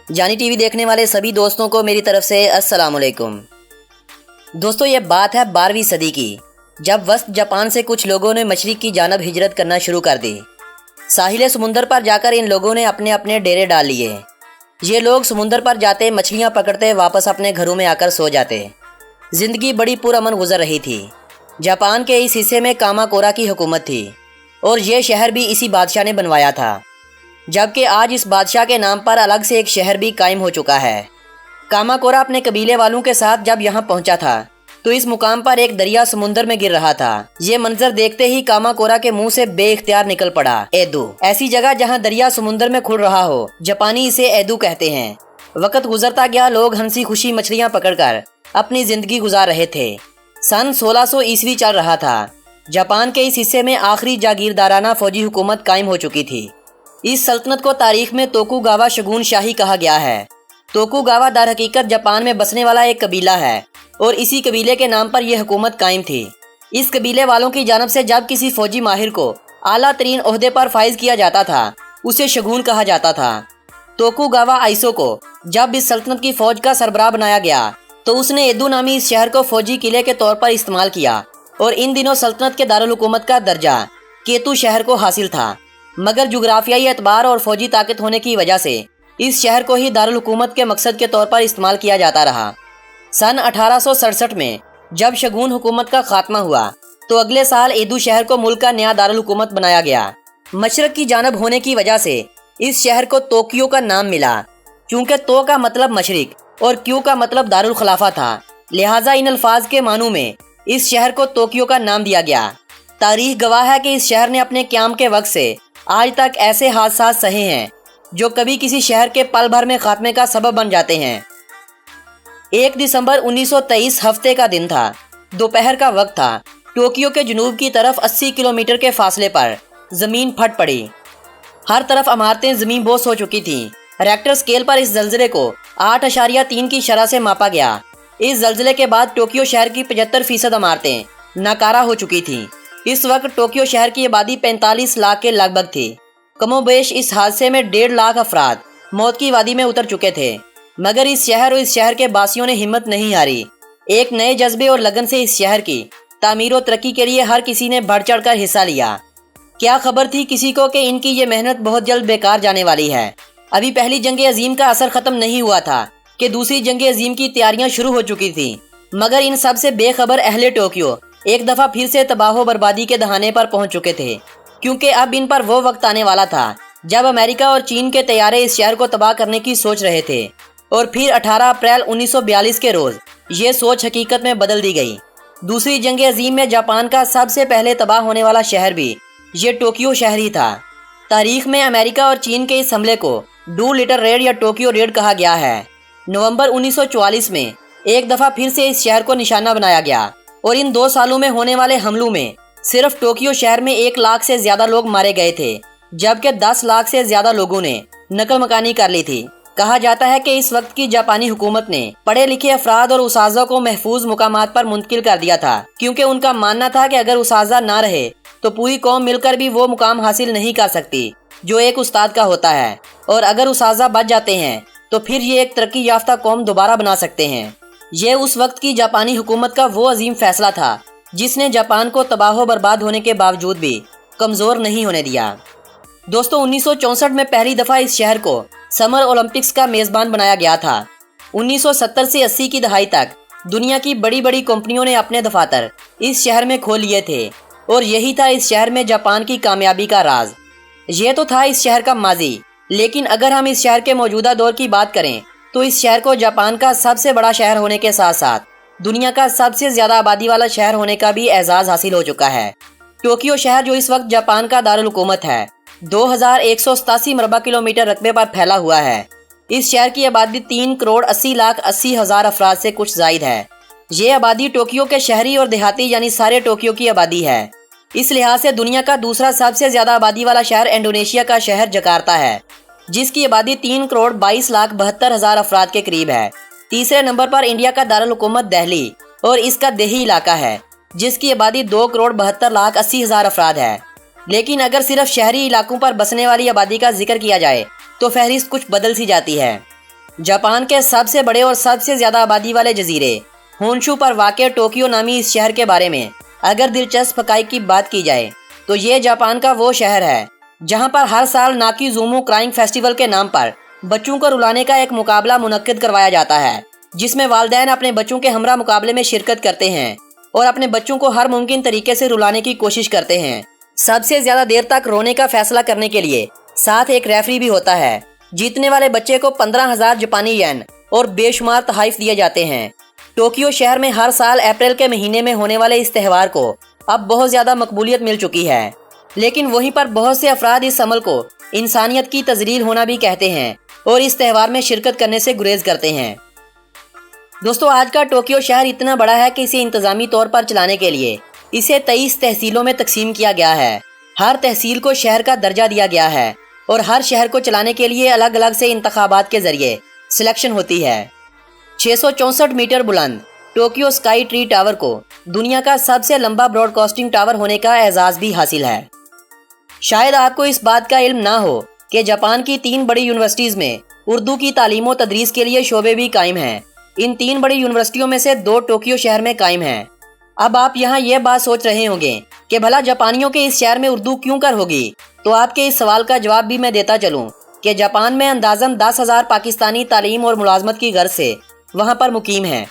جانی T V دیکھنے والے سبھی دوستوں کو میری طرف سے السلام علیکم۔ دوستو یہ بات ہے 12ویں صدی کی، جب وسط جاپان سے کچھ لوگوں نے مشرق کی جانب ہجرت کرنا شروع کر دی۔ ساحل سمندر پر جا کر ان لوگوں نے اپنے اپنے ڈیرے ڈال لیے۔ یہ لوگ سمندر پر جاتے، مچھلیاں پکڑتے، واپس اپنے گھروں میں آ کر سو جاتے۔ زندگی بڑی پرامن گزر رہی تھی۔ جاپان کے اس حصے میں کاماکورا کی حکومت تھی اور یہ شہر بھی اسی بادشاہ نے بنوایا تھا، جبکہ آج اس بادشاہ کے نام پر الگ سے ایک شہر بھی قائم ہو چکا ہے۔ کاماکورا اپنے قبیلے والوں کے ساتھ جب یہاں پہنچا تھا تو اس مقام پر ایک دریا سمندر میں گر رہا تھا۔ یہ منظر دیکھتے ہی کاماکورا کے منہ سے بے اختیار نکل پڑا ایدو، ایسی جگہ جہاں دریا سمندر میں کھل رہا ہو، جاپانی اسے ایدو کہتے ہیں۔ وقت گزرتا گیا، لوگ ہنسی خوشی مچھلیاں پکڑ کر اپنی زندگی گزار رہے تھے۔ سن 1600 عیسوی چل رہا تھا۔ جاپان کے اس حصے میں آخری جاگیردارانہ فوجی حکومت قائم ہو چکی تھی۔ اس سلطنت کو تاریخ میں توکوگاوا شگون شاہی کہا گیا ہے۔ توکوگاوا در حقیقت جاپان میں بسنے والا ایک قبیلہ ہے اور اسی قبیلے کے نام پر یہ حکومت قائم تھی۔ اس قبیلے والوں کی جانب سے جب کسی فوجی ماہر کو اعلیٰ ترین عہدے پر فائز کیا جاتا تھا، اسے شگون کہا جاتا تھا۔ توکوگاوا آئیسو کو جب اس سلطنت کی فوج کا سربراہ بنایا گیا تو اس نے ایدو نامی اس شہر کو فوجی قلعے کے طور پر استعمال کیا اور ان دنوں سلطنت کے دارالحکومت کا درجہ کیتو شہر کو حاصل تھا، مگر جغرافیائی اعتبار اور فوجی طاقت ہونے کی وجہ سے اس شہر کو ہی دارالحکومت کے مقصد کے طور پر استعمال کیا جاتا رہا۔ سن 1867 میں جب شگون حکومت کا خاتمہ ہوا تو اگلے سال ایدو شہر کو ملک کا نیا دارالحکومت بنایا گیا۔ مشرق کی جانب ہونے کی وجہ سے اس شہر کو توکیو کا نام ملا، چونکہ تو کا مطلب مشرق اور کیو کا مطلب دارالخلافہ تھا، لہٰذا ان الفاظ کے معنوں میں اس شہر کو توکیو کا نام دیا گیا۔ تاریخ گواہ ہے کہ اس شہر نے اپنے قیام کے وقت سے آج تک ایسے حادثات سہے ہیں جو کبھی کسی شہر کے پل بھر میں خاتمے کا سبب بن جاتے ہیں۔ 1 دسمبر 1923 ہفتے کا دن تھا، دوپہر کا وقت تھا۔ ٹوکیو کے جنوب کی طرف 80 کلومیٹر کے فاصلے پر زمین پھٹ پڑی۔ ہر طرف عمارتیں زمین بوس ہو چکی تھیں۔ ریکٹر سکیل پر اس زلزلے کو 8.3 کی شرح سے ماپا گیا۔ اس زلزلے کے بعد ٹوکیو شہر کی 75% عمارتیں ناکارہ ہو چکی تھیں۔ اس وقت ٹوکیو شہر کی آبادی 45 لاکھ کے لگ بھگ تھی۔ کم و بیش اس حادثے میں 1.5 لاکھ افراد موت کی وادی میں اتر چکے تھے، مگر اس شہر اور اس شہر کے باسیوں نے ہمت نہیں ہاری۔ ایک نئے جذبے اور لگن سے اس شہر کی تعمیر و ترقی کے لیے ہر کسی نے بڑھ چڑھ کر حصہ لیا۔ کیا خبر تھی کسی کو کہ ان کی یہ محنت بہت جلد بیکار جانے والی ہے۔ ابھی پہلی جنگ عظیم کا اثر ختم نہیں ہوا تھا کہ دوسری جنگ عظیم کی تیاریاں شروع ہو چکی تھیں، مگر ان سب سے بے خبر اہل ٹوکیو ایک دفعہ پھر سے تباہ و بربادی کے دہانے پر پہنچ چکے تھے، کیونکہ اب ان پر وہ وقت آنے والا تھا جب امریکہ اور چین کے طیارے اس شہر کو تباہ کرنے کی سوچ رہے تھے، اور پھر 18 اپریل 1942 کے روز یہ سوچ حقیقت میں بدل دی گئی۔ دوسری جنگ عظیم میں جاپان کا سب سے پہلے تباہ ہونے والا شہر بھی یہ ٹوکیو شہر ہی تھا۔ تاریخ میں امریکہ اور چین کے اس حملے کو ڈو لٹل ریڈ یا ٹوکیو ریڈ کہا گیا ہے۔ نومبر 1944 میں ایک دفعہ پھر سے اس شہر کو نشانہ بنایا گیا اور ان 2 سالوں میں ہونے والے حملوں میں صرف ٹوکیو شہر میں 1 لاکھ سے زیادہ لوگ مارے گئے تھے، جبکہ 10 لاکھ سے زیادہ لوگوں نے نقل مکانی کر لی تھی۔ کہا جاتا ہے کہ اس وقت کی جاپانی حکومت نے پڑھے لکھے افراد اور اساتذہ کو محفوظ مقامات پر منتقل کر دیا تھا، کیونکہ ان کا ماننا تھا کہ اگر اساتذہ نہ رہے تو پوری قوم مل کر بھی وہ مقام حاصل نہیں کر سکتی جو ایک استاد کا ہوتا ہے، اور اگر اساتذہ بچ جاتے ہیں تو پھر یہ ایک ترقی یافتہ قوم دوبارہ بنا سکتے ہیں۔ یہ اس وقت کی جاپانی حکومت کا وہ عظیم فیصلہ تھا جس نے جاپان کو تباہ و برباد ہونے کے باوجود بھی کمزور نہیں ہونے دیا۔ دوستو 1964 میں پہلی دفعہ اس شہر کو سمر اولمپکس کا میزبان بنایا گیا تھا۔ 1970 سے 80 کی دہائی تک دنیا کی بڑی بڑی کمپنیوں نے اپنے دفاتر اس شہر میں کھول لیے تھے، اور یہی تھا اس شہر میں جاپان کی کامیابی کا راز۔ یہ تو تھا اس شہر کا ماضی، لیکن اگر ہم اس شہر کے موجودہ دور کی بات کریں تو اس شہر کو جاپان کا سب سے بڑا شہر ہونے کے ساتھ ساتھ دنیا کا سب سے زیادہ آبادی والا شہر ہونے کا بھی اعزاز حاصل ہو چکا ہے۔ ٹوکیو شہر جو اس وقت جاپان کا دارالحکومت ہے 2187 مربع کلومیٹر رقبے پر پھیلا ہوا ہے۔ اس شہر کی آبادی 3,80,80,000 افراد سے کچھ زائد ہے۔ یہ آبادی ٹوکیو کے شہری اور دیہاتی یعنی سارے ٹوکیو کی آبادی ہے۔ اس لحاظ سے دنیا کا دوسرا سب سے زیادہ آبادی والا شہر انڈونیشیا کا شہر جکارتا ہے، جس کی آبادی 3,22,72,000 افراد کے قریب ہے۔ تیسرے نمبر پر انڈیا کا دارالحکومت دہلی اور اس کا دیہی علاقہ ہے، جس کی آبادی 2,72,80,000 افراد ہے۔ لیکن اگر صرف شہری علاقوں پر بسنے والی آبادی کا ذکر کیا جائے تو فہرست کچھ بدل سی جاتی ہے۔ जापान के सबसे बड़े और सबसे ज्यादा आबादी वाले जजीरे होन्शु पर वाक़ टोक्यो नामी इस शहर के बारे में अगर दिलचस्प हक़ाइक़ की बात की जाए तो ये जापान का वो शहर है जहां पर हर साल नाकीज़ूमो क्राइंग फेस्टिवल के नाम पर बच्चों को रुलाने का एक मुकाबला मुनक्किद करवाया जाता है, जिसमें वालिदैन अपने बच्चों के हमरा मुकाबले में शिरकत करते हैं और अपने बच्चों को हर मुमकिन तरीके से रुलाने की कोशिश करते हैं। सबसे ज्यादा देर तक रोने का फैसला करने के लिए साथ एक रेफरी भी होता है। जीतने वाले बच्चे को 15,000 जापानी येन और बेशुमार तोहफे दिए जाते हैं। टोक्यो शहर में हर साल अप्रैल के महीने में होने वाले इस त्यौहार को अब बहुत ज़्यादा मकबूलियत मिल चुकी है, लेकिन वहीं पर बहुत से अफराद इस अमल को इंसानियत की तजलील होना भी कहते हैं और इस त्यौहार में शिरकत करने से गुरेज करते हैं। दोस्तों, आज का टोक्यो शहर इतना बड़ा है कि इसे इंतज़ामी तौर पर चलाने के लिए इसे 23 तहसीलों में तकसीम किया गया है। हर तहसील को शहर का दर्जा दिया गया है और हर शहर को चलाने के लिए अलग अलग से इंतखाबात के जरिए सिलेक्शन होती है। 664 मीटर बुलंद टोक्यो स्काई ट्री टावर को दुनिया का सबसे लंबा ब्रॉडकास्टिंग टावर होने का एजाज़ भी हासिल है। शायद आपको इस बात का इल्म ना हो कि जापान की 3 बड़ी यूनिवर्सिटीज़ में उर्दू की तालीम व तदरीस के लिए शोबे भी कायम हैं। इन 3 बड़ी यूनिवर्सिटियों में से 2 टोक्यो शहर में कायम हैं। अब आप यहाँ ये बात सोच रहे होंगे कि भला जापानियों के इस शहर में उर्दू क्यों कर होगी, तो आपके इस सवाल का जवाब भी मैं देता चलूँ कि जापान में अंदाज़न 10,000 पाकिस्तानी तालीम और मुलाजमत की गर्ज से वहाँ पर मुकीम हैं।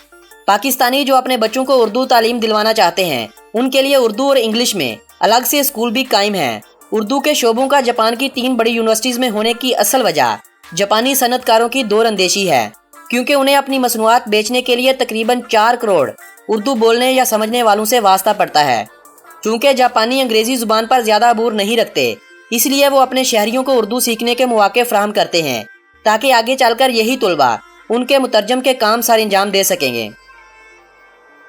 पाकिस्तानी जो अपने बच्चों को उर्दू तालीम दिलवाना चाहते हैं, उनके लिए उर्दू और इंग्लिश में अलग से स्कूल भी कायम हैं। उर्दू के शोबों का जापान की 3 बड़ी यूनिवर्सिटीज़ में होने की असल वजह जापानी सनतकारों की दूरअंदेशी है, क्योंकि उन्हें अपनी मसनूआत बेचने के लिए तकरीबन 4 करोड़ उर्दू बोलने या समझने वालों से वास्ता पड़ता है। चूँकि जापानी अंग्रेज़ी ज़ुबान पर ज़्यादा अबूर नहीं रखते, इसलिए वो अपने शहरियों को उर्दू सीखने के मौके फराहम करते हैं ताकि आगे चलकर यही तुलबा उनके मुतरजम के काम सर अंजाम दे सकेंगे।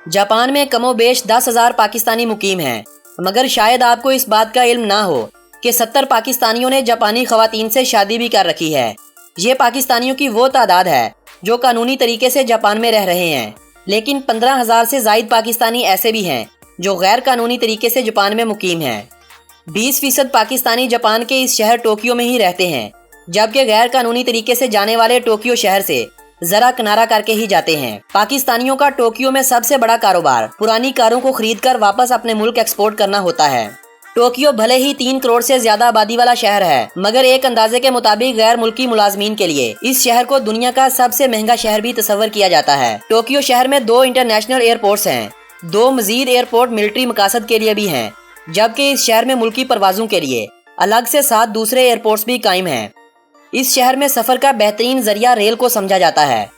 जापान में कमोबेश 10,000 पाकिस्तानी मुकीम हैं, मगर शायद आपको इस बात का इल्म ना हो कि 70 पाकिस्तानियों ने जापानी ख़वातीन से शादी भी कर रखी है। ये पाकिस्तानियों की वो तादाद है जो कानूनी तरीके से जापान में रह रहे हैं, लेकिन 15,000 से ज़ायद पाकिस्तानी ऐसे भी हैं जो गैर कानूनी तरीके से जापान में मुकीम हैं। 20% पाकिस्तानी जापान के इस शहर टोक्यो में ही रहते हैं, जबकि गैर कानूनी तरीके से जाने वाले टोक्यो शहर से जरा किनारा करके ही जाते हैं। पाकिस्तानियों का टोक्यो में सबसे बड़ा कारोबार पुरानी कारों को खरीद कर वापस अपने मुल्क एक्सपोर्ट करना होता है। टोक्यो भले ही 3 करोड़ से ज्यादा आबादी वाला शहर है, मगर एक अंदाजे के मुताबिक गैर मुल्की मुलाजमीन के लिए इस शहर को दुनिया का सबसे महंगा शहर भी तस्वर किया जाता है। टोक्यो शहर में 2 इंटरनेशनल एयरपोर्ट्स हैं। 2 मजीद एयरपोर्ट मिलिट्री मकासद के लिए भी हैं, जबकि इस शहर में मुल्की परवाजों के लिए अलग से 7 दूसरे एयरपोर्ट्स भी कायम हैं। इस शहर में सफ़र का बेहतरीन जरिया रेल को समझा जाता है।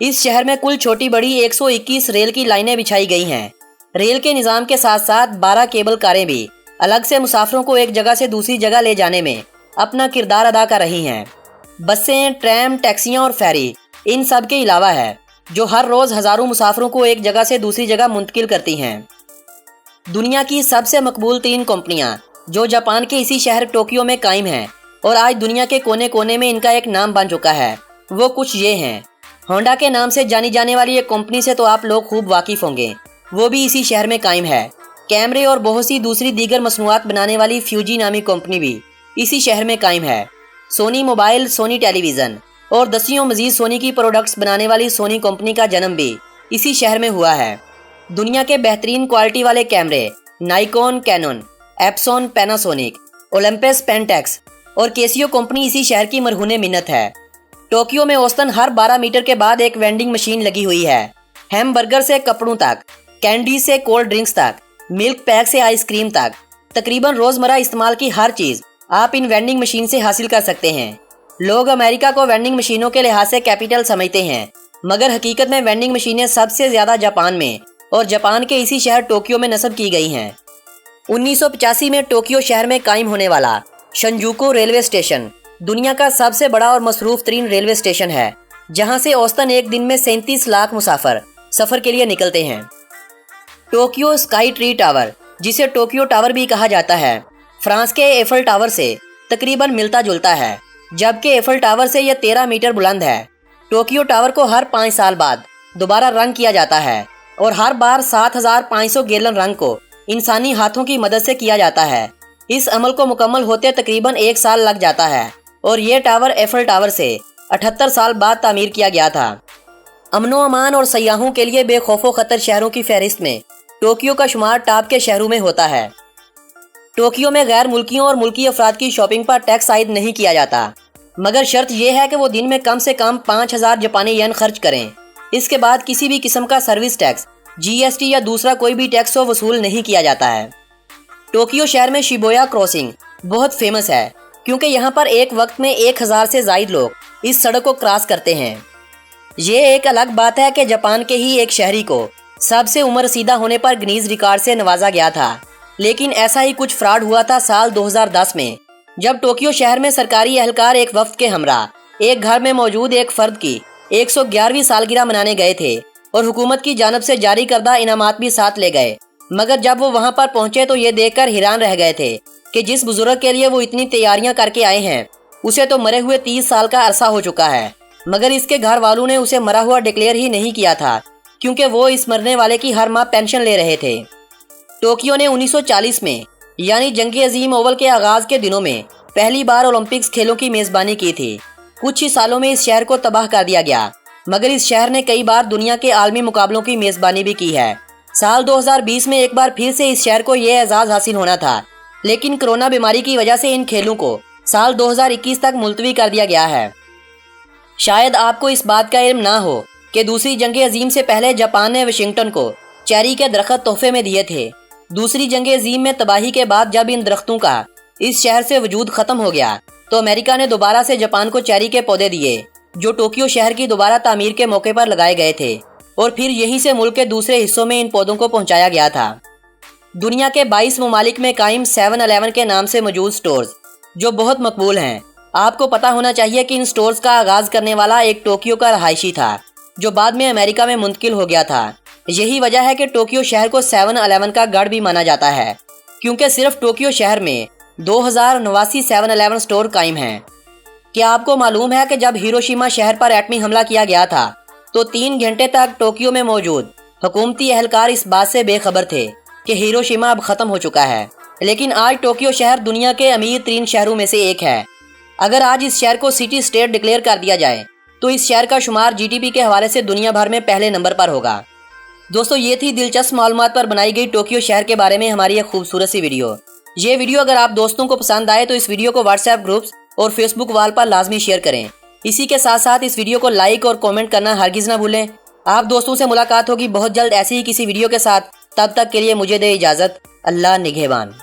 इस शहर में कुल छोटी बड़ी 121 रेल की लाइनें बिछाई गई हैं। रेल के निज़ाम के साथ साथ 12 केबल कारें भी अलग से मुसाफिरों को एक जगह से दूसरी जगह ले जाने में अपना किरदार अदा कर रही हैं। बसें, ट्रैम, टैक्सियाँ और फेरी इन सब के अलावा है जो हर रोज़ हज़ारों मुसाफिरों को एक जगह से दूसरी जगह मुंतकिल करती हैं। दुनिया की सबसे मकबूल 3 कंपनियाँ जो जापान के इसी शहर टोक्यो में कायम हैं और आज दुनिया के कोने कोने में इनका एक नाम बन चुका है, वो कुछ ये हैं। होंडा के नाम से जानी जाने वाली एक कंपनी से तो आप लोग खूब वाकिफ होंगे, वो भी इसी शहर में कायम है। कैमरे और बहुत सी दूसरी दीगर मसनूआत बनाने वाली फ्यूजी नामी कंपनी भी इसी शहर में कायम है। सोनी मोबाइल, सोनी टेलीविज़न और दसियों मजीद सोनी की प्रोडक्ट्स बनाने वाली सोनी कंपनी का जन्म भी इसी शहर में हुआ है। दुनिया के बेहतरीन क्वालिटी वाले कैमरे Nikon, Canon, Epson, Panasonic, Olympus, Pentax और केसियो कंपनी इसी शहर की मरहूने मिन्नत है। टोक्यो में औसतन हर 12 मीटर के बाद एक वेंडिंग मशीन लगी हुई है। हैमबर्गर से कपड़ों तक, कैंडी से कोल्ड ड्रिंक्स तक, मिल्क पैक से आइसक्रीम तक, तकरीबन रोज़मर्रा इस्तेमाल की हर चीज़ आप इन वेंडिंग मशीन से हासिल कर सकते हैं। लोग अमेरिका को वेंडिंग मशीनों के लिहाज से कैपिटल समझते हैं, मगर हकीकत में वेंडिंग मशीनें सबसे ज़्यादा जापान में और जापान के इसी शहर टोक्यो में नस्ब की गई हैं। 1985 में टोक्यो शहर में कायम होने वाला शिंजुकु रेलवे स्टेशन दुनिया का सबसे बड़ा और मसरूफ तरीन रेलवे स्टेशन है, जहां से औसतन एक दिन में 37 लाख मुसाफिर सफ़र के लिए निकलते हैं। टोक्यो स्काई ट्री टावर, जिसे टोक्यो टावर भी कहा जाता है, फ्रांस के एफल टावर से तकरीबन मिलता जुलता है, जबकि एफल टावर से यह 13 मीटर बुलंद है। टोक्यो टावर को हर 5 साल बाद दोबारा रंग किया जाता है और हर बार 7,500 गैलन रंग को इंसानी हाथों की मदद से किया जाता है। इस अमल को मुकम्मल होते तकरीबन 1 साल लग जाता है और ये टावर एफल टावर से 78 साल बाद तामीर किया गया था। अमनो अमान और सयाहों के लिए बेखौफो खतर शहरों की फहरिस्त में टोक्यो का शुमार टॉप के शहरों में होता है। टोक्यो में गैर मुल्कियों और मुल्की अफराद की शॉपिंग पर टैक्स आयद नहीं किया जाता, मगर शर्त यह है कि वो दिन में कम से कम 5000 जापानी येन खर्च करें। इसके बाद किसी भी किस्म का सर्विस टैक्स, जीएसटी या दूसरा कोई भी टैक्स वसूल नहीं किया जाता है। टोक्यो शहर में शिबुया क्रॉसिंग बहुत फेमस है, क्योंकि यहाँ पर एक वक्त में 1000 से ज़ायद लोग इस सड़क को क्रॉस करते हैं। ये एक अलग बात है कि जापान के ही एक शहरी को सबसे उम्र रसीदा होने पर गिनीज रिकॉर्ड से नवाजा गया था, लेकिन ऐसा ही कुछ फ्रॉड हुआ था साल 2010 में, जब टोक्यो शहर में सरकारी एहलकार एक वफ्द के हमरा एक घर में मौजूद एक फर्द की 111वीं सालगिरह मनाने गए थे और हुकूमत की जानब से जारी करदा इनामात भी साथ ले गए। मगर जब वो वहां पर पहुंचे तो ये देखकर हैरान रह गए थे कि जिस बुजुर्ग के लिए वो इतनी तैयारियां करके आए हैं उसे तो मरे हुए 30 साल का अरसा हो चुका है, मगर इसके घर वालों ने उसे मरा हुआ डिक्लेयर ही नहीं किया था, क्योंकि वो इस मरने वाले की हर माह पेंशन ले रहे थे। टोक्यो ने 1940 में यानी जंग अजीम ओवल के आगाज के दिनों में पहली बार ओलंपिक्स खेलों की मेजबानी की थी। कुछ ही सालों में इस शहर को तबाह कर दिया गया, मगर इस शहर ने कई बार दुनिया के आलमी मुकाबलों की मेजबानी भी की है। साल 2020 में एक बार फिर से इस शहर को यह एजाज हासिल होना था, लेकिन कोरोना बीमारी की वजह से इन खेलों को साल 2021 तक मुलतवी कर दिया गया है। शायद आपको इस बात का इल्म ना हो कि दूसरी जंग अजीम से पहले जापान ने वाशिंगटन को चेरी के दरख्त तोहफे में दिए थे। दूसरी जंग अजीम में तबाही के बाद जब इन दरख्तों का इस शहर से वजूद खत्म हो गया तो अमेरिका ने दोबारा से जापान को चेरी के पौधे दिए, जो टोक्यो शहर की दोबारा तामीर के मौके पर लगाए गए थे, और फिर यहीं से मुल्क के दूसरे हिस्सों में इन पौधों को पहुंचाया गया था। दुनिया के 22 ममालिक में कायम 7-Eleven के नाम से मौजूद स्टोर्स जो बहुत मकबूल हैं। आपको पता होना चाहिए कि इन स्टोर्स का आगाज करने वाला एक टोक्यो का रहायशी था, जो बाद में अमेरिका में मुंतकिल हो गया था। यही वजह है कि टोक्यो शहर को 7-Eleven का गढ़ भी माना जाता है, क्योंकि सिर्फ टोक्यो शहर में 2089 7-Eleven स्टोर कायम हैं। क्या आपको मालूम है कि जब हिरोशिमा शहर पर एटमी हमला किया गया था तो 3 घंटे तक टोक्यो में मौजूद हुकूमती एहलकार इस बात से बेखबर थे कि हिरोशिमा अब खत्म हो चुका है, लेकिन आज टोक्यो शहर दुनिया के अमीर 3 शहरों में से एक है। अगर आज इस शहर को सिटी स्टेट डिक्लेयर कर दिया जाए तो इस शहर का शुमार जीडीपी के हवाले से दुनिया भर में पहले नंबर पर होगा। दोस्तों, ये थी दिलचस्प मालूमात पर बनाई गई टोक्यो शहर के बारे में हमारी एक खूबसूरत सी वीडियो। ये वीडियो अगर आप दोस्तों को पसंद आए तो इस वीडियो को व्हाट्सएप ग्रुप्स और फेसबुक वॉल पर लाजमी शेयर करें। इसी के साथ साथ इस वीडियो को लाइक और कमेंट करना हरगिज़ ना भूलें। आप दोस्तों से मुलाकात होगी बहुत जल्द ऐसी ही किसी वीडियो के साथ। तब तक के लिए मुझे दे इजाज़त। अल्लाह निगहबान।